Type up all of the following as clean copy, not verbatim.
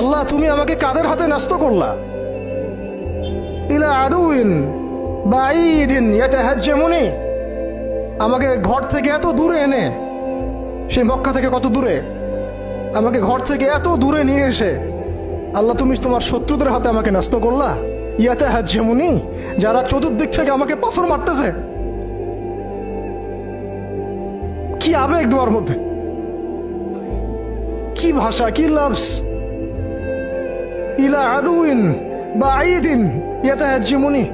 আল্লাহ তুমি আমাকে কাদের হাতে ন্যস্ত করলা? ইলা আদুইন বাঈদিন ইয়াতাহাজ্জামুনি, আমাকে ঘর থেকে এত দূরে এনে, সেই মক্কা থেকে কত দূরে, আমাকে ঘর থেকে এত দূরে নিয়ে এসে আল্লাহ তুমি তোমার শত্রুদের হাতে আমাকে ন্যস্ত করলা। ইয়াতাহাজ্জামুনি, যারা চতুর্দিক থেকে আমাকে পাথর মারতেছে। কি আবেগ দোয়ার মধ্যে, কি ভাষা, কি লফজ। ইলা আদুইন বাঈদিন ইয়াতাহাজ্জামুনি,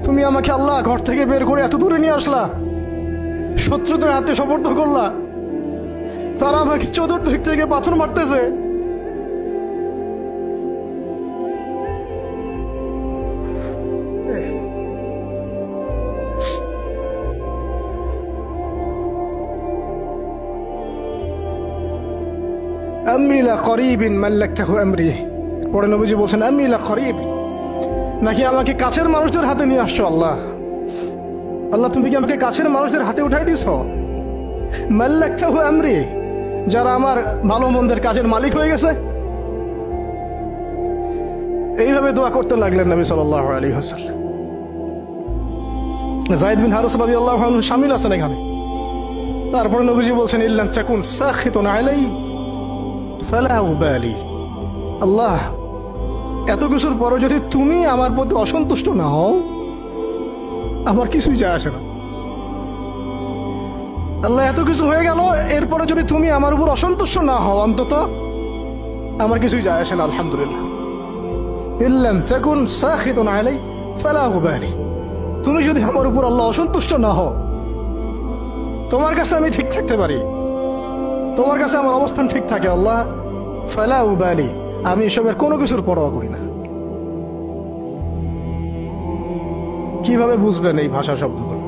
তুমি আমাকে আল্লাহ ঘর থেকে বের করে এত দূরে নিয়ে আসলা, শত্রুদের হাতে সোপর্দ করলা, তারা আমাকে চতুর্দিক থেকে পাথর মারতেছে। আম্মি লা করিবিন মাল্লাকতাহু আমরি, পরে নবীজি বলছেন আম্মি লা করিব, নাকি আমাকে কাছের মানুষদের হাতে নিয়ে আসছো আল্লাহ? আল্লাহ তুমি কি আমাকে কাছের মানুষদের হাতে উঠাই দিছ? মাল্লাকতাহু আমরি, যারা আমার ভালো মন্দের কাজের মালিক হয়ে গেছে। এইভাবে দোয়া করতে লাগলেন নবী সাল্লাল্লাহু আলাইহি ওয়াসাল্লাম। যায়েদ বিন হারিস রাদিয়াল্লাহু আনহু শামিল আছেন এখানে। তারপরে নবীজি বলছেন ইল্লাম তাকুন সাখিতুন আলাই ফালা উবালি, আল্লাহ এত কিছুর পরও যদি তুমি আমার প্রতি অসন্তুষ্ট না হও, আমার কিছুই যায় আসে না। আল্লাহ এত কিছু হয়ে গেল, এরপরে যদি তুমি আমার উপর অসন্তুষ্ট না হও, অন্তত আমার কিছুই যায় আসে না। আলহামদুলিল্লাহ। ইল্লাম তাকুন সাখিতুন আলাই ফালা উবালি, তুমি যদি আমার উপর আল্লাহ অসন্তুষ্ট না হও, তোমার কাছে আমি ঠিক থাকতে পারি, তোমার কাছে আমার অবস্থান ঠিক থাকে আল্লাহ, ফালা উবালি, আমি এসবের কোনো কিছুর পরোয়া করি না। কিভাবে বুঝবেন এই ভাষা শব্দগুলো?